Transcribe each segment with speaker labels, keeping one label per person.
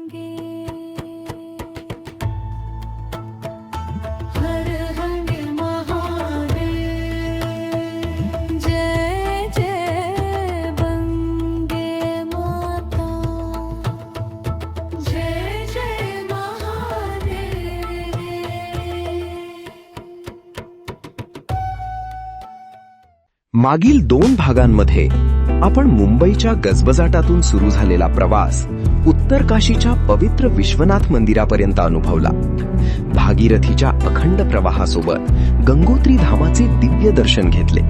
Speaker 1: हर हर महादेव, जय जय गंगे माता, जय जय महादेव.
Speaker 2: मागील 2 भागांमध्ये आपण मुंबईच्या गजबजाटातून सुरू झालेला प्रवास उत्तर काशीच्या पवित्र विश्वनाथ मंदिरापर्यंत अनुभवला. भागीरथीच्या अखंड प्रवाहासोबत गंगोत्री धामाचे दिव्य दर्शन घेतले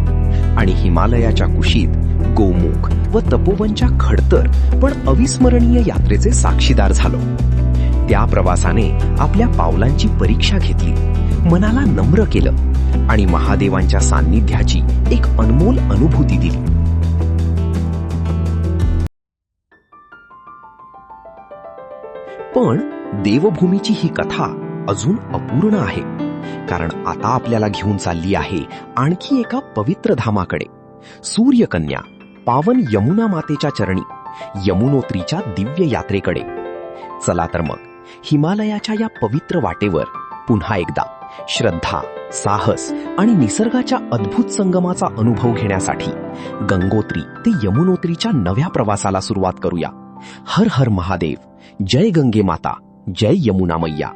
Speaker 2: आणि हिमालयाच्या कुशीत गोमुख व तपोवनच्या खडतर पण अविस्मरणीय यात्रेचे साक्षीदार झालो. त्या प्रवासाने आपल्या पावलांची परीक्षा घेतली, मनाला नम्र केलं आणि महादेवांच्या सान्निध्याची एक अनमोल अनुभूती दिली. पण देवभूमीची ही कथा अजून अपूर्ण आहे, कारण आता आपल्याला घेऊन चालली आहे आणखी एका पवित्र धामाकडे, सूर्यकन्या पावन यमुना मातेच्या चरणी यमुनोत्रीच्या दिव्य यात्रेकडे. चला तर मग हिमालयाच्या या पवित्र वाटेवर पुन्हा एकदा श्रद्धा, साहस आणि निसर्गाच्या अद्भुत संगमाचा अनुभव घेण्यासाठी गंगोत्री ते यमुनोत्रीच्या नव्या प्रवासाला सुरुवात करूया. हर हर महादेव, जय गंगे माता, जय यमुना मैया.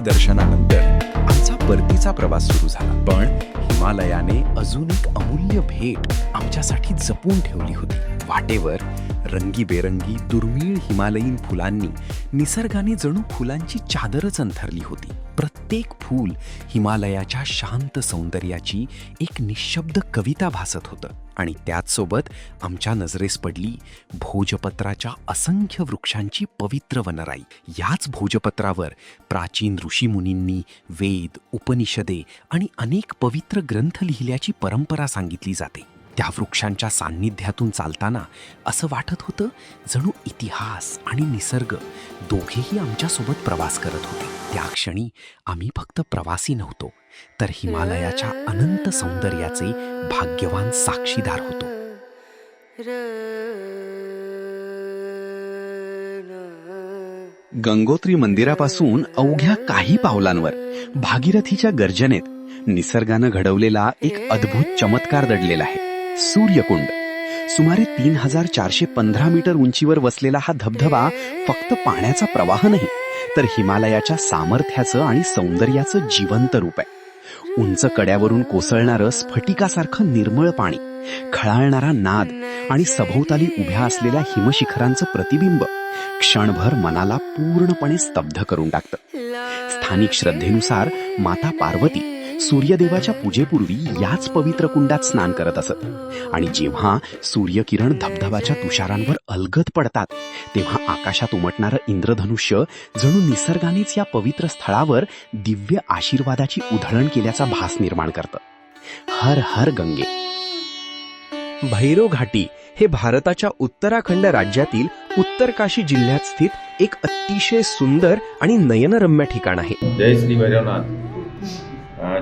Speaker 2: दर्शनानंतर आमचा परतीचा प्रवास सुरू झाला. पण हिमालयाने अजून एक अमूल्य भेट आमच्यासाठी जपून ठेवली होती. वाटेवर रंगीबेरंगी दुर्मिळ हिमालयीन फुलांनी निसर्गाने जणू फुलांची चादरच अंथरली होती. प्रत्येक फूल हिमालयाच्या शांत सौंदर्याची एक निशब्द कविता भासत होतं. आणि त्याचसोबत आमच्या नजरेस पडली भोजपत्राच्या असंख्य वृक्षांची पवित्र वनराई. याच भोजपत्रावर प्राचीन ऋषीमुनींनी वेद, उपनिषदे आणि अनेक पवित्र ग्रंथ लिहिल्याची परंपरा सांगितली जाते. त्या वृक्षांच्या सान्निध्यातून चालताना असं वाटत होतं जणू इतिहास आणि निसर्ग दोघेही आमच्यासोबत प्रवास करत होते. त्या क्षणी आम्ही फक्त प्रवासी नव्हतो, तर हिमालयाच्या अनंत सौंदर्याचे भाग्यवान साक्षीदार होतो. गंगोत्री मंदिरापासून अवघ्या काही पावलांवर भागीरथीच्या गर्जनेत निसर्गानं घडवलेला एक अद्भुत चमत्कार दडलेला आहे. सूर्यकुंड. सुमारे 3415 मीटर उंचीवर वसलेला हा धबधबा फक्त पाण्याचा प्रवाह नाही, तर हिमालयाच्या सामर्थ्याचं आणि सौंदर्याचं जिवंत रूप आहे. उंच कड्यावरून कोसळणारं स्फटिकासारखं निर्मळ पाणी, खळाळणारा नाद आणि सभोवताली उभ्या असलेल्या हिमशिखरांचं प्रतिबिंब क्षणभर मनाला पूर्णपणे स्तब्ध करून टाकतं. स्थानिक श्रद्धेनुसार माता पार्वती सूर्यदेवाच्या पूजेपूर्वी याच पवित्र कुंडात स्नान करत असत आणि जेव्हा सूर्यकिरण धबधबाच्या तुषारांवर अलगद पडतात तेव्हा आकाशात उमटणारं इंद्रधनुष्य जणू निसर्गानेच या पवित्र स्थळावर दिव्य आशीर्वादाची उधळण केल्याचा भास निर्माण करतं. हर हर गंगे.
Speaker 3: भैरव घाटी हे भारताच्या उत्तराखंड राज्यातील उत्तरकाशी जिल्ह्यात स्थित एक अतिशय सुंदर आणि नयनरम्य ठिकाण आहे.
Speaker 4: जय श्री भैरवनाथ.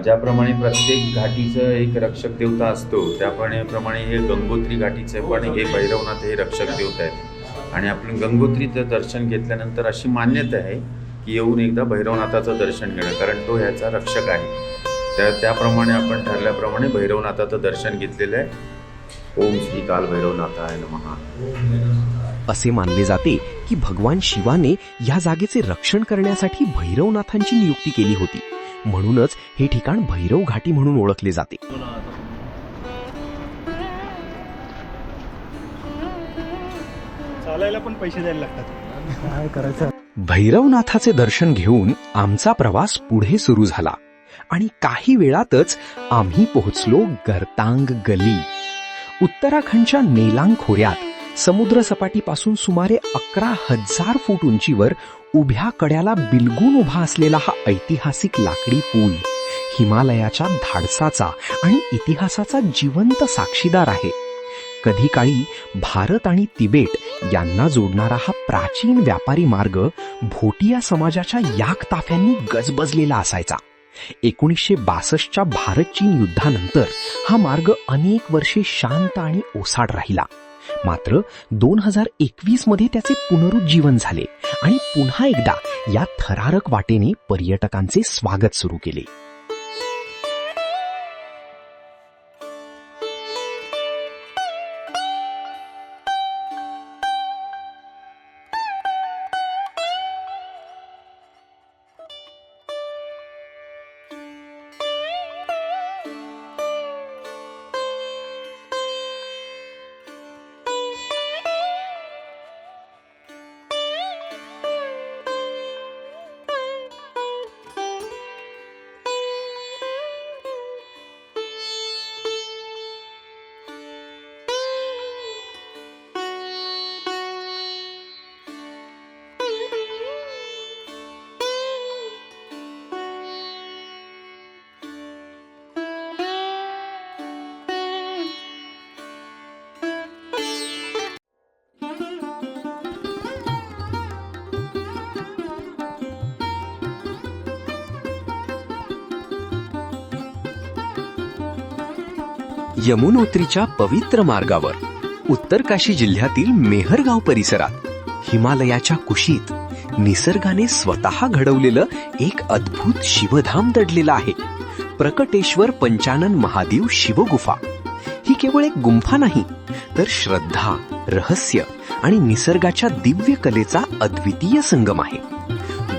Speaker 4: ज्याप्रमाणे प्रत्येक घाटीचं एक रक्षक देवता असतो त्याप्रमाणे हे गंगोत्री घाटीचं पण हे भैरवनाथ हे रक्षक देवता आहेत. आणि आपण गंगोत्रीचं दर्शन घेतल्यानंतर अशी मान्यता आहे की येऊन एकदा भैरवनाथाचं दर्शन घेणं, कारण तो ह्याचा रक्षक आहे. त्याप्रमाणे आपण ठरल्याप्रमाणे भैरवनाथाचं दर्शन घेतलेलं आहे. ओम श्री काल भैरवनाथाय नमः.
Speaker 3: असे मानले जाते की भगवान शिवाने या जागेचे रक्षण करण्यासाठी भैरवनाथांची नियुक्ती केली होती. म्हणूनच हे ठिकाण भैरव घाटी म्हणून ओळखले जाते.
Speaker 5: चालायला पण पैसे द्यायला लागतात. काय करायचं?
Speaker 3: भैरवनाथाचे दर्शन घेऊन आमचा प्रवास पुढे सुरू झाला आणि काही वेळातच आम्ही पोहोचलो गर्तांग गली. उत्तराखंडच्या नेलांग खोऱ्यात समुद्र सपाटीपासून सुमारे 11,000 फूट उंचीवर उभ्या कड्याला बिलगून उभा असलेला हा ऐतिहासिक लाकडी पूल हिमालयाच्या धाडसाचा आणि इतिहासाचा जिवंत साक्षीदार आहे. कधी काळी भारत आणि तिबेट यांना जोडणारा हा प्राचीन व्यापारी मार्ग भोटिया समाजाच्या याक ताफ्यांनी गजबजलेला असायचा. 1962च्या भारत चीन युद्धानंतर हा मार्ग अनेक वर्षे शांत आणि ओसाड राहिला. मात्र 2021 मध्ये त्याचे पुनरुज्जीवन झाले आणि पुन्हा एकदा या थरारक वाटेने पर्यटकांचे स्वागत सुरू केले. यमुनोत्रीच्या पवित्र मार्गावर उत्तरकाशी जिल्ह्यातील मेहरगाव परिसरात हिमालयाच्या कुशीत निसर्गाने स्वतः घडवलेलं एक अद्भुत शिवधाम दडलेलं आहे. प्रकटेश्वर पंचानन महादेव शिवगुफा ही केवळ एक गुंफा नाही तर श्रद्धा, रहस्य आणि निसर्गाच्या दिव्य कलेचा अद्वितीय संगम आहे.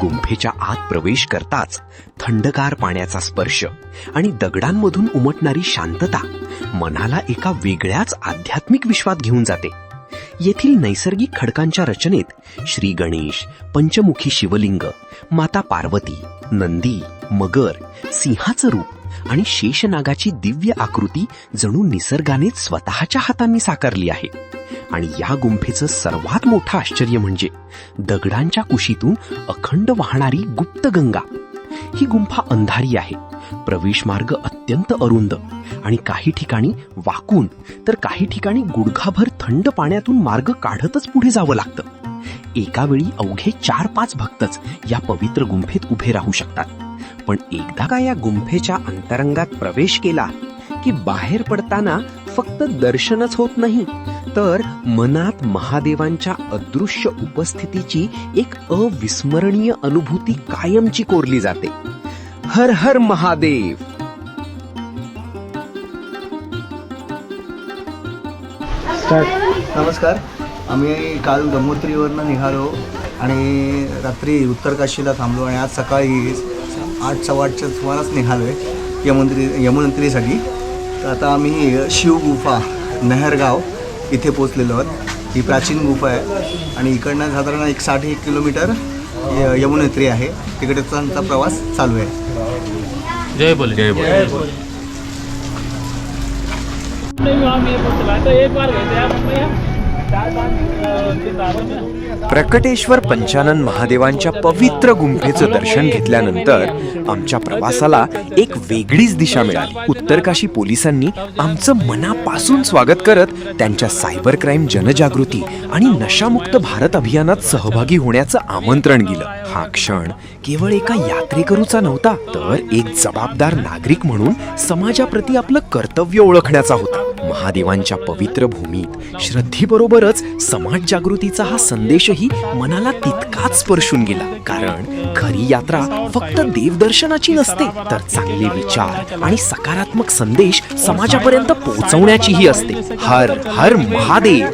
Speaker 3: गुंफेच्या आत प्रवेश करताच थंडगार पाण्याचा स्पर्श आणि दगडांमधून उमटणारी शांतता मनाला एका वेगळ्याच आध्यात्मिक विश्वात घेऊन जाते. येथील नैसर्गिक खडकांच्या रचनेत श्री गणेश, पंचमुखी शिवलिंग, माता पार्वती, नंदी, मगर, सिंहाचं रूप आणि शेषनागाची दिव्य आकृती जणू निसर्गानेच स्वतःच्या हातांनी साकारली आहे. आणि या गुंफेचं सर्वात मोठं आश्चर्य म्हणजे दगडांच्या कुशीतून अखंड वाहणारी गुप्त गंगा. ही गुंफा अंधारी आहे, प्रवेश मार्ग अत्यंत अरुंद आणि काही ठिकाणी वाकून तर काही ठिकाणी गुडघाभर थंड पाण्यातून मार्ग काढतच पुढे जावं लागतं. एका वेळी अवघे 4-5 भक्तच या पवित्र गुंफेत उभे राहू शकतात. पण एकदा का या गुंफेच्या अंतरंगात प्रवेश केला की बाहेर पडताना फक्त दर्शनच होत नाही तर मनात महादेवांच्या अदृश्य उपस्थितीची एक अविस्मरणीय अनुभूती कायमची कोरली जाते. हर हर महादेव.
Speaker 5: नमस्कार. आम्ही काल गंगोत्रीवरनं निघालो
Speaker 6: आणि रात्री उत्तरकाशीला थांबलो आणि आज सकाळी 8:15च्या सुमारास निघालो आहे यमुनोत्रीसाठी. तर आता आम्ही शिवगुफा नहरगाव इथे पोचलेलो आहोत. ही प्राचीन गुफा आहे आणि इकडनं साधारण 60 किलोमीटर यमुनोत्री आहे. तिकडेचा आमचा प्रवास चालू आहे.
Speaker 4: जय बोले. जय बोले.
Speaker 3: प्रकटेश्वर पंचानन महादेवांच्या पवित्र गुंफेचं दर्शन घेतल्यानंतर आमच्या प्रवासाला एक वेगळीच दिशा मिळाली. उत्तरकाशी पोलिसांनी आमचं मनापासून स्वागत करत त्यांच्या सायबर क्राईम जनजागृती आणि नशामुक्त भारत अभियानात सहभागी होण्याचं आमंत्रण दिलं. हा क्षण केवळ एका यात्रेकरूचा नव्हता, तर एक जबाबदार नागरिक म्हणून समाजाप्रती आपलं कर्तव्य ओळखण्याचा होता. महादेवांच्या पवित्र भूमीत श्रद्धेबरोबरच समाज जागृतीचा हा संदेशही मनाला तितकाच स्पर्शून गेला. कारण खरी यात्रा फक्त देवदर्शनाची नसते, तर चांगले विचार आणि सकारात्मक संदेश समाजापर्यंत पोहोचवण्याचीही असते. हर हर महादेव.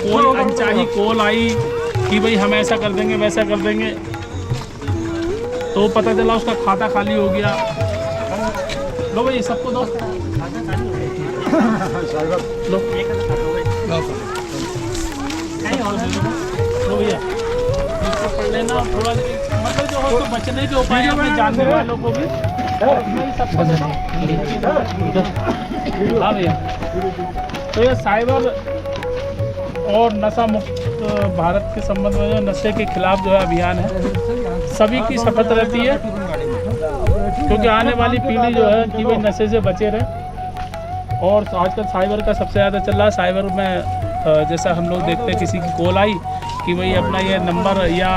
Speaker 7: कोई अनचाही कॉल आई कि भाई हम ऐसा कर देंगे वैसा कर देंगे, तो पता चला उसका खाता खाली हो गया. लो भाई सबको दो. लो लो भैया इसको पढ़ लेना. थोड़ा मतलब जो हो तो बचने के उपाय हैं अपने जानने वालों को भी सबको देना. हाँ भैया. तो ये साइबर और नशा मुक्त भारत के संबंध में जो नशे के खिलाफ जो है अभियान है, सभी की शपथ रहती है, क्योंकि आने वाली पीढ़ी जो है कि वही नशे से बचे रहे. और आजकल साइबर का सबसे ज़्यादा चल रहा है. साइबर में जैसा हम लोग देखते हैं किसी की कॉल आई कि भाई अपना ये नंबर या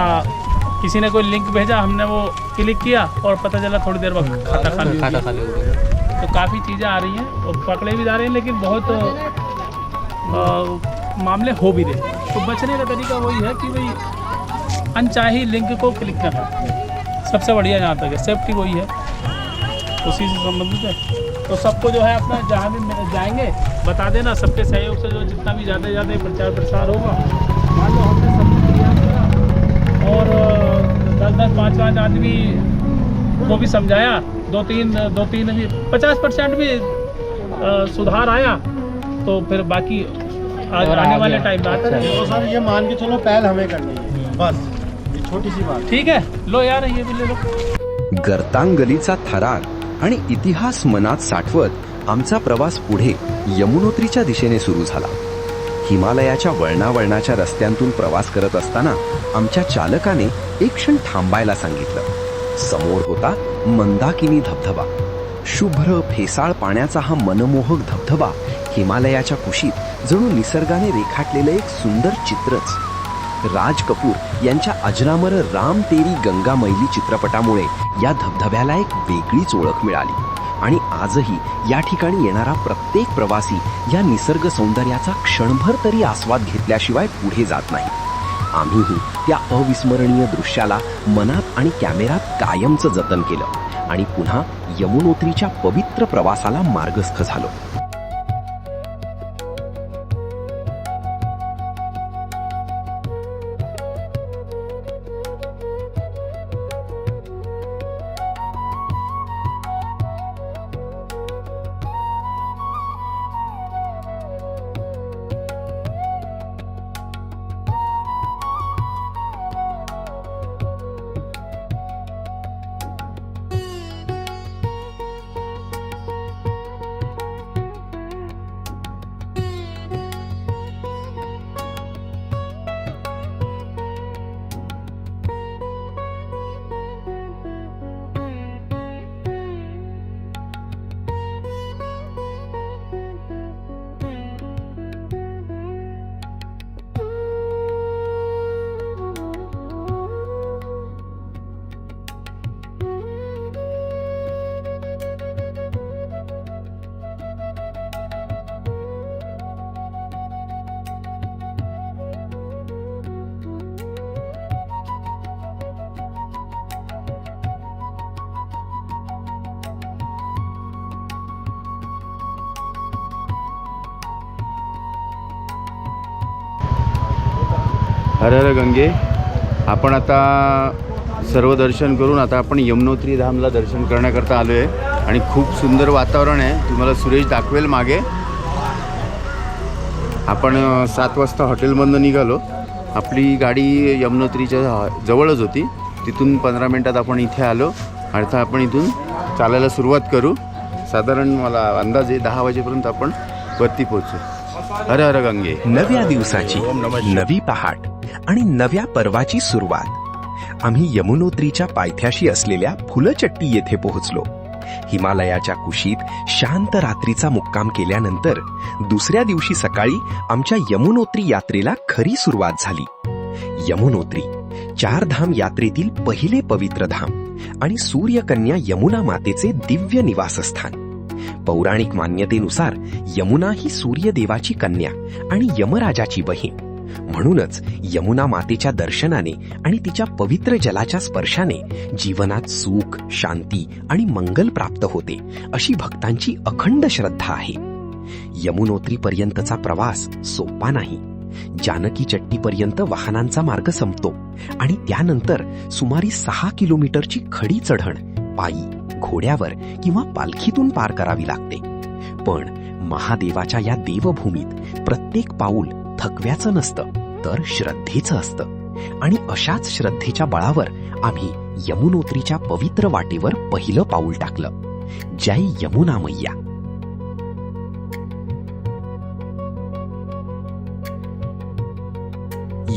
Speaker 7: किसी ने कोई लिंक भेजा, हमने वो क्लिक किया और पता चला थोड़ी देर बाद खाता खाली हो गया. तो काफ़ी चीज़ें आ रही हैं और पकड़े भी जा रहे हैं, लेकिन बहुत मामले हो भी रहे. तो बचने का तरीका वही है कि भाई अनचाही लिंक को क्लिक करना सबसे बढ़िया. जहाँ तक है सेफ्टी वही है, उसी से संबंधित है. तो सबको जो है अपना जहाँ भी जाएंगे बता देना. सबके सहयोग से जो जितना भी ज़्यादा प्रचार प्रसार होगा, मान लो हमने सबको किया और 10-10, 5-5 आदमी को भी समझाया, 2-3 भी 50% भी सुधार आया, तो फिर बाकी आने वाले टाइम में आता है.
Speaker 5: तो सर ये मान के चलो पहल हमें करनी है, बस ये छोटी सी बात.
Speaker 7: ठीक है, लो यार ये भी ले लो.
Speaker 3: गर्तांगलीचा थरार आणि इतिहास मनात साठवत आमचा प्रवास पुढे यमुनोत्रीच्या दिशेने सुरू झाला. हिमालयाच्या वळणावळणाच्या रस्त्यांतून प्रवास करत असताना आमच्या चालकाने एक क्षण थांबायला सांगितलं. समोर होता मंदाकिनी धबधबा. शुभ्र फेसाळ पाण्याचा हा मनमोहक धबधबा हिमालयाच्या कुशीत जणू निसर्गाने रेखाटलेलं एक सुंदर चित्रच. राज कपूर यांच्या अजरामर राम तेरी गंगा मैली चित्रपटामुळे या धबधब्याला एक वेगळीच ओळख मिळाली आणि आजही या ठिकाणी येणारा प्रत्येक प्रवासी या निसर्ग सौंदर्याचा क्षणभर तरी आस्वाद घेतल्याशिवाय पुढे जात नाही. आम्हीही त्या अविस्मरणीय दृश्याला मनात आणि कॅमेऱ्यात कायमचं जतन केलं आणि पुन्हा यमुनोत्रीच्या पवित्र प्रवासाला मार्गस्थ झालो.
Speaker 4: हर हर गंगे. आपण आता सर्व दर्शन करून आता आपण यमुनोत्री धामला दर्शन करण्याकरता आलो आहे आणि खूप सुंदर वातावरण आहे. तुम्हाला सुरेश दाखवेल मागे. आपण 7 वाजता हॉटेलमधनं निघालो. आपली गाडी यमुनोत्रीच्या जवळच होती. तिथून 15 मिनटात आपण इथे आलो. आता आपण इथून चालायला सुरुवात करू. साधारण मला अंदाजे 10 वाजेपर्यंत आपण वरती पोहोचू. हर हर गंगे.
Speaker 3: नव्या दिवसाची नवी पहाट आणि नव्या पर्वाची सुरुवात. आम्ही यमुनोत्रीच्या पायथ्याशी असलेल्या फुलचट्टी येथे पोहोचलो. हिमालयाच्या कुशीत शांत रात्रीचा मुक्काम केल्यानंतर दुसऱ्या दिवशी सकाळी आमच्या यमुनोत्री यात्रेला खरी सुरुवात झाली. यमुनोत्री 4 धाम यात्रेतील पहिले पवित्र धाम आणि सूर्यकन्या यमुना मातेचे दिव्य निवासस्थान. पौराणिक मान्यतेनुसार यमुना ही सूर्यदेवाची कन्या आणि यमराजाची बहीण. म्हणूनच यमुना मातेच्या दर्शनाने आणि तिच्या पवित्र जलाच्या स्पर्शाने जीवनात सुख, शांती आणि मंगल प्राप्त होते अशी भक्तांची अखंड श्रद्धा आहे. यमुनोत्रीपर्यंतचा प्रवास सोपा नाही. जानकी चट्टीपर्यंत वाहनांचा मार्ग संपतो आणि त्यानंतर सुमारे 6 किलोमीटरची खडी चढण पायी, घोड्यावर किंवा पालखीतून पार करावी लागते. पण महादेवाच्या या देवभूमीत प्रत्येक पाऊल थकव्याचं नसतं तर श्रद्धेचं असतं. आणि अशाच श्रद्धेच्या बळावर आम्ही यमुनोत्रीच्या पवित्र वाटेवर पहिलं पाऊल टाकलं. जय यमुना मैया.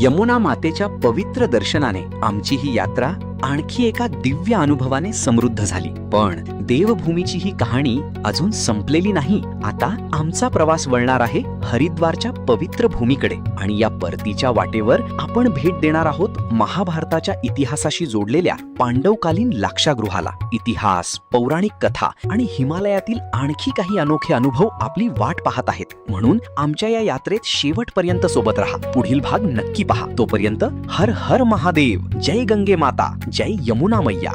Speaker 2: यमुना मातेच्या पवित्र दर्शनाने आमची ही यात्रा आणखी एका दिव्य अनुभवाने समृद्ध झाली. पण देवभूमीची ही कहाणी अजून संपलेली नाही. आता आमचा प्रवास वळणार आहे हरिद्वारच्या पवित्र भूमीकडे आणि या परतीच्या वाटेवर आपण भेट देणार आहोत महाभारताच्या इतिहासाशी जोडलेल्या पांडवकालीन लाक्षागृहाला. इतिहास, पौराणिक कथा आणि हिमालयातील आणखी काही अनोखे अनुभव आपली वाट पाहत आहेत. म्हणून आमच्या या यात्रेत शेवटपर्यंत सोबत राहा. पुढील भाग नक्की पहा. तोपर्यंत हर हर महादेव. जय गंगे माता. जय यमुना मैया.